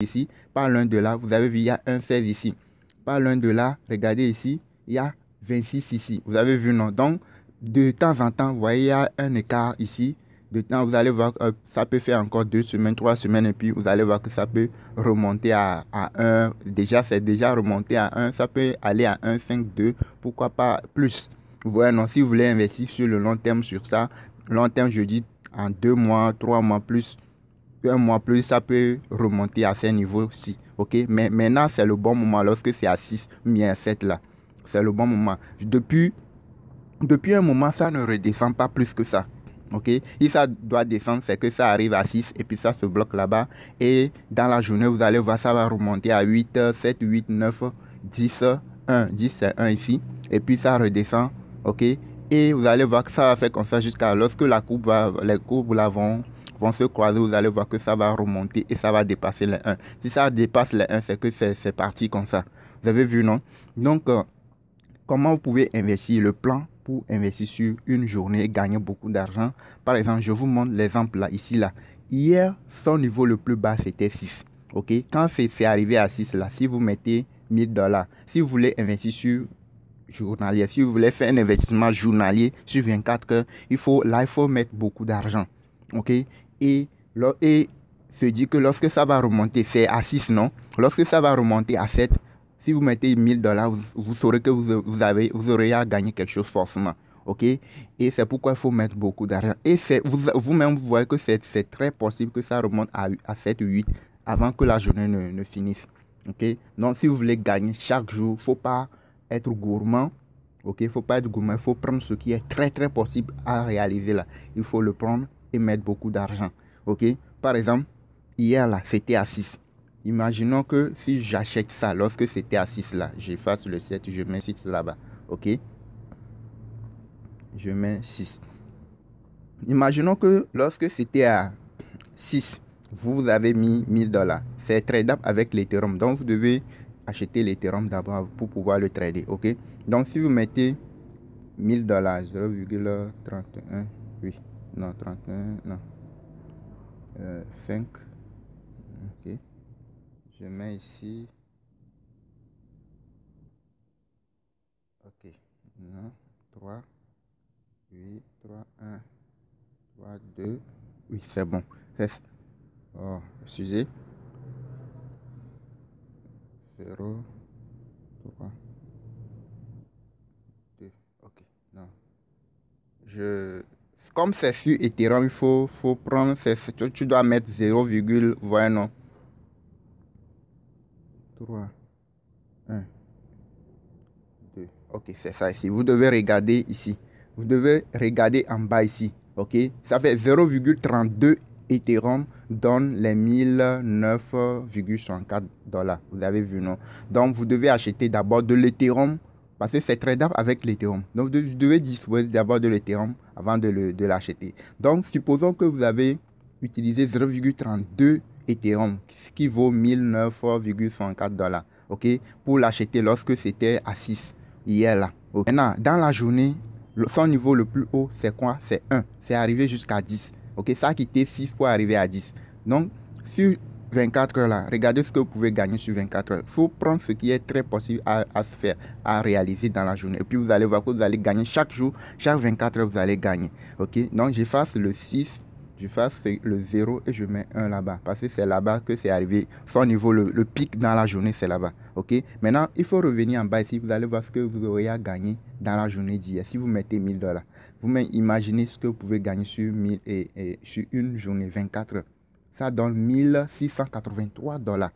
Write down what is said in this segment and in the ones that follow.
ici, pas loin de là, vous avez vu, il y a un 16 ici. Pas loin de là, regardez ici, il y a 26 ici. Vous avez vu, non? Donc, de temps en temps, vous voyez, il y a un écart ici. De temps, vous allez voir, ça peut faire encore 2 semaines, 3 semaines, et puis vous allez voir que ça peut remonter à 1. Déjà, c'est déjà remonté à 1. Ça peut aller à 1, 5, 2, pourquoi pas plus. Vous voyez, non? Si vous voulez investir sur le long terme sur ça, long terme, je dis en 2 mois, 3 mois plus, un mois plus, ça peut remonter à ces niveaux-ci. Ok, mais maintenant, c'est le bon moment lorsque c'est à 6, bien à 7 là. C'est le bon moment. Depuis un moment, ça ne redescend pas plus que ça. Ok, si ça doit descendre, c'est que ça arrive à 6 et puis ça se bloque là-bas. Et dans la journée, vous allez voir, ça va remonter à 8, 7, 8, 9, 10, 1. 10, c'est 1 ici. Et puis ça redescend. Ok, et vous allez voir que ça va faire comme ça jusqu'à lorsque les courbes là vont se croiser. Vous allez voir que ça va remonter et ça va dépasser les 1. Si ça dépasse les 1, c'est que c'est parti comme ça. Vous avez vu, non? Donc, comment vous pouvez investir le plan pour investir sur une journée et gagner beaucoup d'argent? Par exemple, je vous montre l'exemple là, ici, là. Hier, son niveau le plus bas, c'était 6. Ok? Quand c'est arrivé à 6 là, si vous mettez 1000 $, si vous voulez investir sur journalier, si vous voulez faire un investissement journalier sur 24 heures, il faut mettre beaucoup d'argent. Ok? Et se dit que lorsque ça va remonter, c'est à 6, non? Lorsque ça va remonter à 7, si vous mettez 1000 $, vous saurez que vous aurez à gagner quelque chose forcément. Ok? Et c'est pourquoi il faut mettre beaucoup d'argent. Et vous-même, vous voyez que c'est très possible que ça remonte à 7 ou 8 avant que la journée ne finisse. Ok? Donc, si vous voulez gagner chaque jour, il ne faut pas être gourmand. Ok? Il ne faut pas être gourmand. Il faut prendre ce qui est très, très possible à réaliser là. Il faut le prendre et mettre beaucoup d'argent. Ok? Par exemple, hier là, c'était à 6. Imaginons que si j'achète ça lorsque c'était à 6 là, j'efface le 7, je mets 6 là-bas. Ok? Je mets 6. Imaginons que lorsque c'était à 6, vous avez mis 1000 $. C'est tradable avec l'Ethereum. Donc, vous devez acheter l'Ethereum d'abord pour pouvoir le trader. Ok? Donc, si vous mettez 1000 $, 0,31, oui, non, 31, non, 5, ok, je mets ici, ok, non, 3, 8, 3, 1, 3, 2, oui, c'est bon, oh, excusez, 0, 3, 2, ok, non, comme c'est sur Ethereum, il faut prendre, tu dois mettre 0, voilà, non, 3, 1, 2, ok, c'est ça ici. Vous devez regarder ici. Vous devez regarder en bas ici. Ok, ça fait 0,32 Ethereum donne les 1009,64 $. Vous avez vu, non? Donc, vous devez acheter d'abord de l'Ethereum parce que c'est tradable avec l'Ethereum. Donc, vous devez disposer d'abord de l'Ethereum avant de l'acheter. Donc, supposons que vous avez utilisé 0,32 Ethereum, ce qui vaut 1009,64 $. Ok, pour l'acheter lorsque c'était à 6 hier là. Okay. Maintenant, dans la journée, son niveau le plus haut, c'est quoi? C'est 1. C'est arrivé jusqu'à 10. Ok, ça a quitté 6 pour arriver à 10. Donc, sur 24 heures là, regardez ce que vous pouvez gagner sur 24 heures. Il faut prendre ce qui est très possible à se faire, à réaliser dans la journée. Et puis, vous allez voir que vous allez gagner chaque jour, chaque 24 heures, vous allez gagner. Ok, donc j'efface le 6. Je fasse le 0 et je mets 1 là-bas. Parce que c'est là-bas que c'est arrivé. Son niveau, le pic dans la journée, c'est là-bas. Ok. Maintenant, il faut revenir en bas ici. Vous allez voir ce que vous aurez à gagner dans la journée d'hier. Si vous mettez 1000 $, vous imaginez ce que vous pouvez gagner sur, sur une journée, 24 heures. Ça donne 1683 $.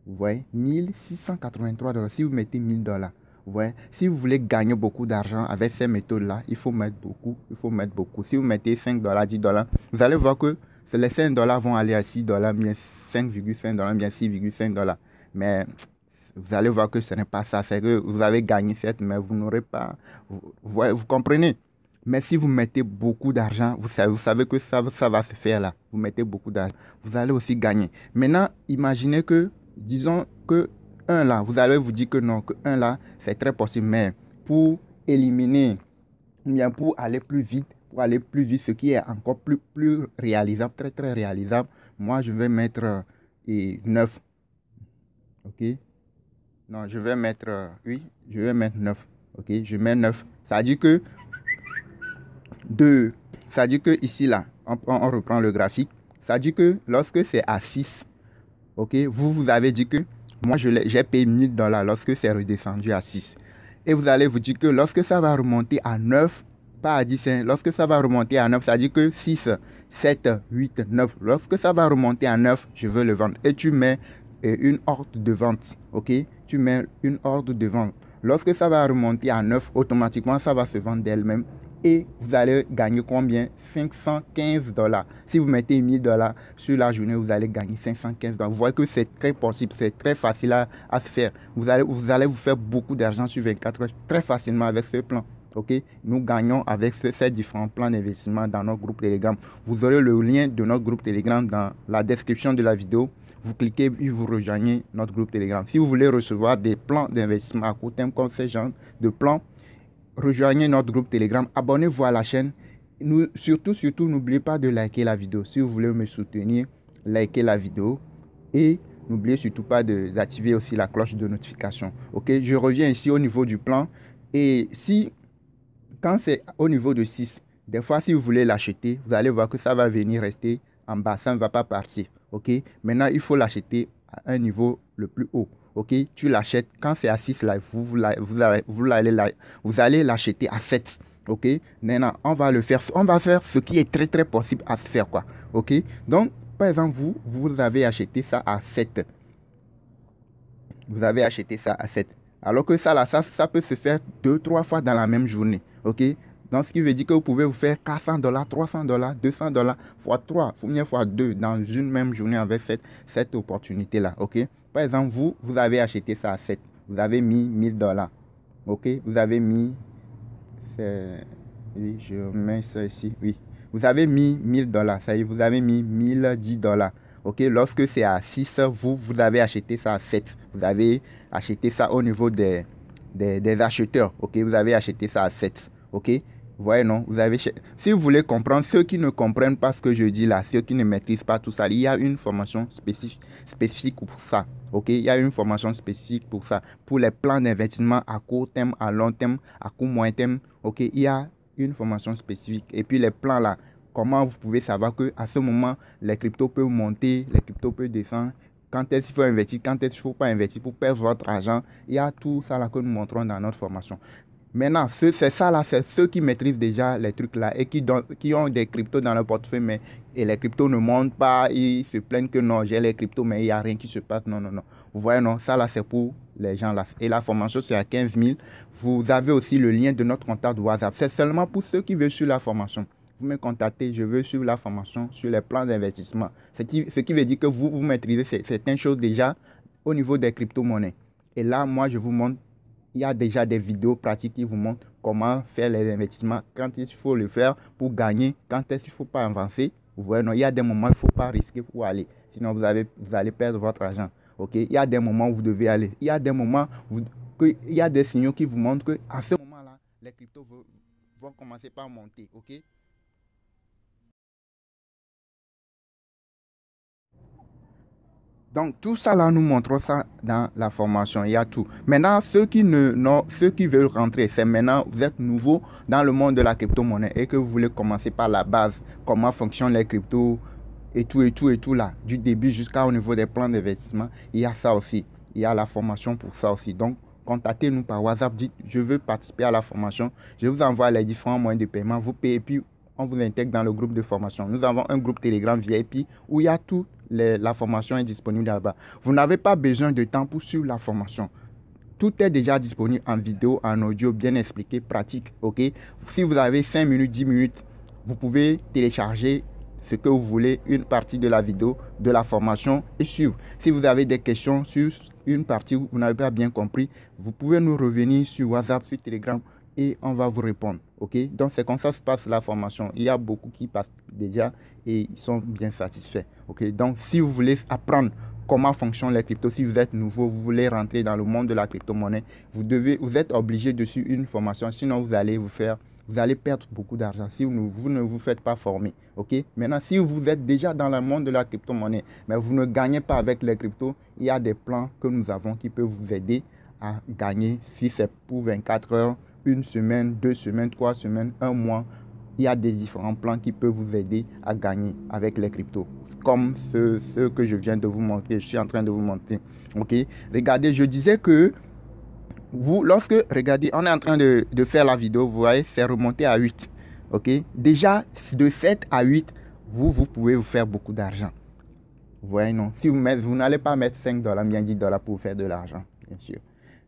Vous voyez, 1683 $. Si vous mettez 1000 $. Ouais. Si vous voulez gagner beaucoup d'argent avec ces méthodes-là, il faut mettre beaucoup. Si vous mettez 5 $, 10 $, vous allez voir que les 5 $ vont aller à 6 $, bien 5,5 $, bien 6,5 $. Mais vous allez voir que ce n'est pas ça. C'est que vous avez gagné certes, mais vous n'aurez pas... Vous comprenez? Mais si vous mettez beaucoup d'argent, vous savez que ça va se faire là. Vous mettez beaucoup d'argent. Vous allez aussi gagner. Maintenant, imaginez que, disons que 1 là, vous allez vous dire que non, que 1 là, c'est très possible. Mais pour éliminer, bien pour aller plus vite, ce qui est encore plus réalisable, très très réalisable, moi je vais mettre 9. ok. Non, je vais mettre, oui, je vais mettre 9, ok. Je mets 9. Ça dit que, ça dit que ici, là, on reprend le graphique. Ça dit que lorsque c'est à 6, ok, vous avez dit que moi, j'ai payé 1000$ lorsque c'est redescendu à 6. Et vous allez vous dire que lorsque ça va remonter à 9, pas à 10, hein, lorsque ça va remonter à 9, ça dit que 6, 7, 8, 9. Lorsque ça va remonter à 9, je veux le vendre. Et tu mets une ordre de vente, ok? Tu mets une ordre de vente. Lorsque ça va remonter à 9, automatiquement, ça va se vendre d'elle-même. Et vous allez gagner combien? 515$. Si vous mettez 1000$ sur la journée, vous allez gagner 515$. Vous voyez que c'est très possible, c'est très facile à se faire. Vous allez vous faire beaucoup d'argent sur 24 heures très facilement avec ce plan. Ok, nous gagnons avec ces différents plans d'investissement dans notre groupe Telegram. Vous aurez le lien de notre groupe Telegram dans la description de la vidéo. Vous cliquez et vous rejoignez notre groupe Telegram. Si vous voulez recevoir des plans d'investissement à court terme comme ce genre de plans, rejoignez notre groupe Telegram, abonnez-vous à la chaîne. Surtout, n'oubliez pas de liker la vidéo. Si vous voulez me soutenir, likez la vidéo. Et n'oubliez surtout pas d'activer aussi la cloche de notification. Ok, je reviens ici au niveau du plan. Et quand c'est au niveau de 6, des fois, si vous voulez l'acheter, vous allez voir que ça va venir rester en bas. Ça ne va pas partir. Ok, maintenant, il faut l'acheter à un niveau le plus haut. Ok, tu l'achètes quand c'est à 6 là, vous allez l'acheter à 7. Ok, maintenant on va faire ce qui est très possible à se faire quoi. Ok, donc par exemple vous avez acheté ça à 7. Vous avez acheté ça à 7. Alors que ça là, ça peut se faire 2-3 fois dans la même journée. Ok, donc ce qui veut dire que vous pouvez vous faire 400$, 300$, 200$ fois 3, fois 2 dans une même journée avec cette opportunité là. Ok, par exemple vous avez acheté ça à 7. Vous avez mis 1000$. Ok, vous avez mis, oui, je mets ça ici, oui. Vous avez mis 1000$, ça y est, vous avez mis 1010$. Ok, lorsque c'est à 6, vous avez acheté ça à 7. Vous avez acheté ça au niveau des acheteurs. Ok, vous avez acheté ça à 7. Ok, vous voyez, non? Si vous voulez comprendre, ceux qui ne comprennent pas ce que je dis là, ceux qui ne maîtrisent pas tout ça, il y a une formation spécifique pour ça. Ok, il y a une formation spécifique pour ça. Pour les plans d'investissement à court terme, à long terme, à court moyen terme. Ok, il y a une formation spécifique. Et puis les plans là, comment vous pouvez savoir qu'à ce moment, les cryptos peuvent monter, les cryptos peuvent descendre. Quand est-ce qu'il faut investir, quand est-ce qu'il ne faut pas investir pour perdre votre argent. Il y a tout ça là que nous montrons dans notre formation. Maintenant, c'est ça là, c'est ceux qui maîtrisent déjà les trucs là et qui ont des cryptos dans leur portefeuille, mais et les cryptos ne montent pas, ils se plaignent que non, j'ai les cryptos, mais il n'y a rien qui se passe. Non. Vous voyez, non, ça là, c'est pour les gens là. Et la formation, c'est à 15 000. Vous avez aussi le lien de notre contact WhatsApp. C'est seulement pour ceux qui veulent suivre la formation. Vous me contactez, je veux suivre la formation sur les plans d'investissement. Ce qui veut dire que vous maîtrisez certaines choses déjà au niveau des crypto-monnaies. Et là, moi, je vous montre. Il y a déjà des vidéos pratiques qui vous montrent comment faire les investissements, quand il faut le faire pour gagner, quand est-ce qu'il ne faut pas avancer. Vous voyez, non, il y a des moments où il ne faut pas risquer pour aller. Sinon, vous allez perdre votre argent. Ok, il y a des moments où vous devez aller. Il y a des moments il y a des signaux qui vous montrent qu'à ce moment-là, les cryptos vont commencer par monter. Ok. Donc, tout ça là, nous montrons ça dans la formation. Il y a tout. Maintenant, ceux qui veulent rentrer, c'est maintenant, vous êtes nouveau dans le monde de la crypto-monnaie et que vous voulez commencer par la base, comment fonctionnent les cryptos et tout là, du début jusqu'au niveau des plans d'investissement. Il y a ça aussi. Il y a la formation pour ça aussi. Donc, contactez-nous par WhatsApp. Dites, je veux participer à la formation. Je vous envoie les différents moyens de paiement. Vous payez, puis on vous intègre dans le groupe de formation. Nous avons un groupe Telegram VIP où il y a tout. La formation est disponible là-bas. Vous n'avez pas besoin de temps pour suivre la formation. Tout est déjà disponible en vidéo, en audio, bien expliqué, pratique. Ok. Si vous avez 5 minutes, 10 minutes, vous pouvez télécharger ce que vous voulez, une partie de la vidéo, de la formation et suivre. Si vous avez des questions sur une partie où vous n'avez pas bien compris, vous pouvez nous revenir sur WhatsApp, sur Telegram et on va vous répondre. Ok. Donc c'est comme ça se passe la formation. Il y a beaucoup qui passent déjà et ils sont bien satisfaits. Ok. Donc si vous voulez apprendre comment fonctionnent les cryptos, si vous êtes nouveau, vous voulez rentrer dans le monde de la crypto-monnaie, vous êtes obligé de suivre une formation, sinon vous allez vous faire vous allez perdre beaucoup d'argent si vous ne vous faites pas former. Ok? Maintenant, si vous êtes déjà dans le monde de la crypto-monnaie, mais vous ne gagnez pas avec les cryptos, il y a des plans que nous avons qui peuvent vous aider à gagner, si c'est pour 24 heures, une semaine, 2 semaines, 3 semaines, un mois. Il y a des différents plans qui peuvent vous aider à gagner avec les cryptos. Comme ceux que je viens de vous montrer, je suis en train de vous montrer. Ok? Regardez, je disais que regardez, on est en train de faire la vidéo, vous voyez, c'est remonté à 8. Ok? Déjà, de 7 à 8, vous pouvez vous faire beaucoup d'argent. Vous voyez, non? Si vous n'allez pas mettre 5 dollars, bien 10 dollars pour faire de l'argent, bien sûr.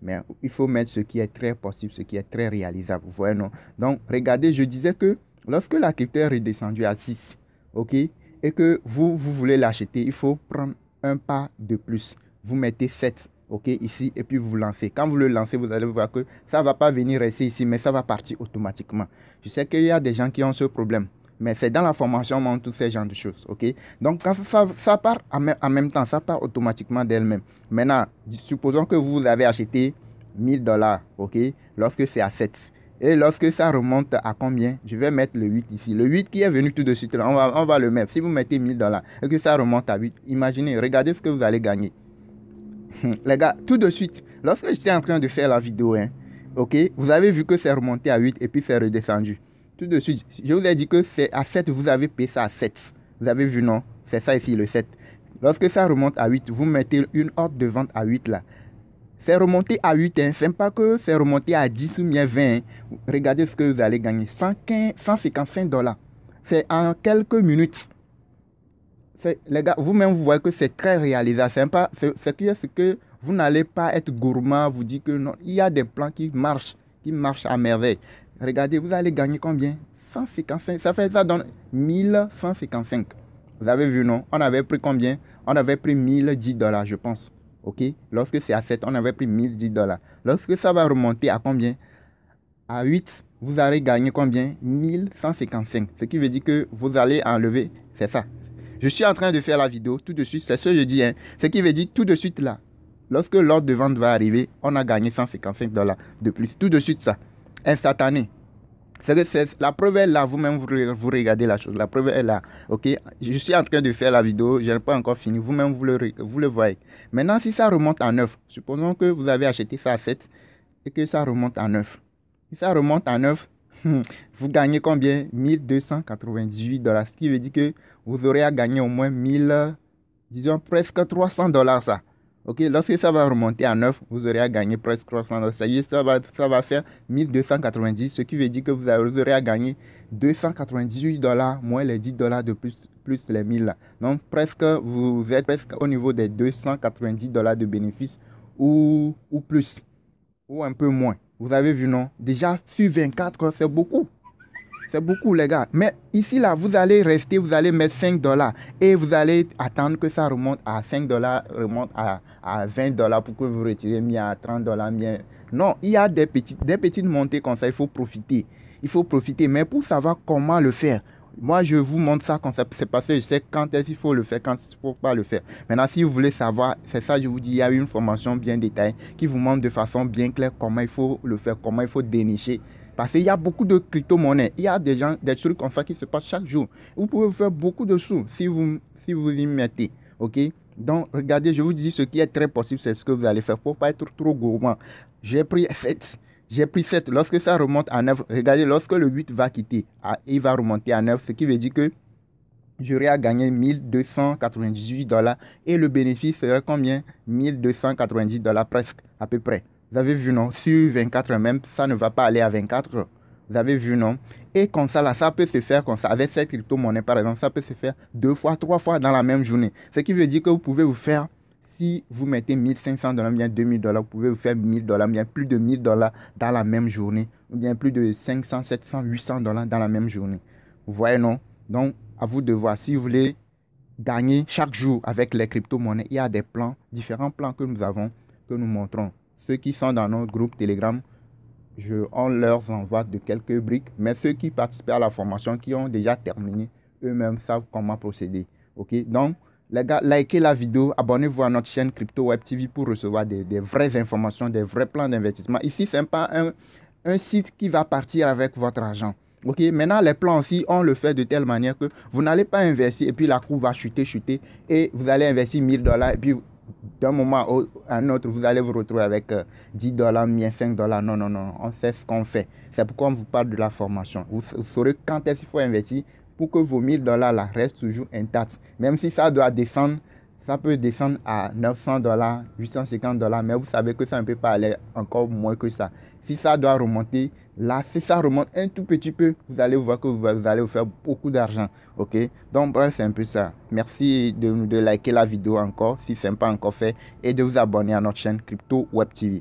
Mais il faut mettre ce qui est très possible, ce qui est très réalisable. Vous voyez, non? Donc, regardez, je disais que lorsque la crypto est redescendue à 6, ok, et que vous voulez l'acheter, il faut prendre un pas de plus. Vous mettez 7, ok, ici, et puis vous lancez. Quand vous le lancez, vous allez voir que ça ne va pas venir rester ici, mais ça va partir automatiquement. Je sais qu'il y a des gens qui ont ce problème. Mais c'est dans la formation, on montre tous ces genres de choses, ok? Donc, quand ça part en même temps, ça part automatiquement d'elle-même. Maintenant, supposons que vous avez acheté 1000 dollars, ok? Lorsque c'est à 7. Et lorsque ça remonte à combien? Je vais mettre le 8 ici. Le 8 qui est venu tout de suite, là, on va le mettre. Si vous mettez 1000 dollars et que ça remonte à 8, imaginez, regardez ce que vous allez gagner. Les gars, tout de suite, lorsque j'étais en train de faire la vidéo, hein, ok? Vous avez vu que c'est remonté à 8 et puis c'est redescendu. Tout de suite, je vous ai dit que c'est à 7, vous avez payé ça à 7. Vous avez vu, non? C'est ça ici, le 7. Lorsque ça remonte à 8, vous mettez une ordre de vente à 8 là. C'est remonté à 8, hein. C'est pas que c'est remonté à 10 ou bien 20. Hein. Regardez ce que vous allez gagner. 155 dollars. C'est en quelques minutes. Les gars, vous-même, vous voyez que c'est très réalisable. C'est que vous n'allez pas être gourmand, vous dites que non. Il y a des plans qui marchent à merveille. Regardez, vous allez gagner combien? 155. Ça donne 1155. Vous avez vu, non? On avait pris combien? On avait pris 1010 dollars, je pense. Ok? Lorsque c'est à 7, on avait pris 1010 dollars. Lorsque ça va remonter à combien? À 8, vous allez gagner combien? 1155. Ce qui veut dire que vous allez enlever, c'est ça. Je suis en train de faire la vidéo tout de suite, c'est ce que je dis. Hein. Ce qui veut dire tout de suite là. Lorsque l'ordre de vente va arriver, on a gagné 155 dollars de plus. Tout de suite ça. Instantané. La preuve est là, vous-même vous regardez la chose, la preuve est là, ok? Je suis en train de faire la vidéo, je n'ai pas encore fini, vous-même vous le voyez. Maintenant, si ça remonte à 9, supposons que vous avez acheté ça à 7 et que ça remonte à 9. Si ça remonte à 9, vous gagnez combien? 1298 dollars, ce qui veut dire que vous aurez à gagner au moins disons presque 300 dollars ça. Ok, lorsque ça va remonter à 9, vous aurez à gagner presque 300 dollars. Ça va faire 1290, ce qui veut dire que vous aurez à gagner 298 dollars moins les 10 dollars de plus les 1000 là. Donc, vous êtes presque au niveau des 290 dollars de bénéfices ou plus, ou un peu moins. Vous avez vu, non? Déjà, sur 24 heures, c'est beaucoup. C'est beaucoup, les gars. Mais ici, là, vous allez rester, vous allez mettre 5 dollars. Et vous allez attendre que ça remonte à 5 dollars, remonte à 20 dollars pour que vous retirez mis à 30 dollars. Non, il y a des petites montées comme ça. Il faut profiter. Il faut profiter. Mais pour savoir comment le faire, moi, je vous montre ça comme ça. C'est parce que je sais quand est-ce qu'il faut le faire, quand il ne faut pas le faire. Maintenant, si vous voulez savoir, c'est ça, je vous dis, il y a une formation bien détaillée qui vous montre de façon bien claire comment il faut le faire, comment il faut dénicher. Parce qu'il y a beaucoup de crypto-monnaies. Il y a des trucs comme ça qui se passent chaque jour. Vous pouvez faire beaucoup de sous si vous y mettez. Ok? Donc, regardez, je vous dis ce qui est très possible, c'est ce que vous allez faire pour ne pas être trop gourmand. J'ai pris 7. Lorsque ça remonte à 9, regardez, lorsque le 8 va quitter, il va remonter à 9, ce qui veut dire que j'aurai à gagner 1298 dollars et le bénéfice serait combien? 1290 dollars presque, à peu près. Vous avez vu, non? Sur 24 heures même, ça ne va pas aller à 24 heures. Vous avez vu, non? Et comme ça, là, ça peut se faire comme ça. Avec cette crypto-monnaie, par exemple, ça peut se faire 2 fois, 3 fois dans la même journée. Ce qui veut dire que vous pouvez vous faire, si vous mettez 1500 dollars, bien 2000 dollars, vous pouvez vous faire 1000 dollars, bien plus de 1000 dollars dans la même journée. Ou bien plus de 500, 700, 800 dollars dans la même journée. Vous voyez, non? Donc, à vous de voir. Si vous voulez gagner chaque jour avec les crypto-monnaies, il y a des plans, différents plans que nous avons, que nous montrons. Ceux qui sont dans notre groupe Telegram, on leur envoie de quelques briques. Mais ceux qui participent à la formation, qui ont déjà terminé, eux-mêmes savent comment procéder. Ok? Donc, les gars, likez la vidéo, abonnez-vous à notre chaîne Crypto Web TV pour recevoir des vraies informations, des vrais plans d'investissement. Ici, ce n'est pas un site qui va partir avec votre argent. Ok, maintenant les plans aussi, on le fait de telle manière que vous n'allez pas investir et puis la cour va chuter et vous allez investir 1000 $ et puis d'un moment à un autre, vous allez vous retrouver avec 10 $, bien 5 $. Non, non, non, on sait ce qu'on fait. C'est pourquoi on vous parle de la formation. Vous saurez quand est-ce qu'il faut investir pour que vos 1000 $ là restent toujours intacts. Même si ça doit descendre, ça peut descendre à 900 $, 850 $, mais vous savez que ça ne peut pas aller encore moins que ça. Si ça doit remonter, là, si ça remonte un tout petit peu, vous allez voir que vous allez vous faire beaucoup d'argent. Ok? Donc, bref, c'est un peu ça. Merci de liker la vidéo encore, si ce n'est pas encore fait, et de vous abonner à notre chaîne Crypto Web TV.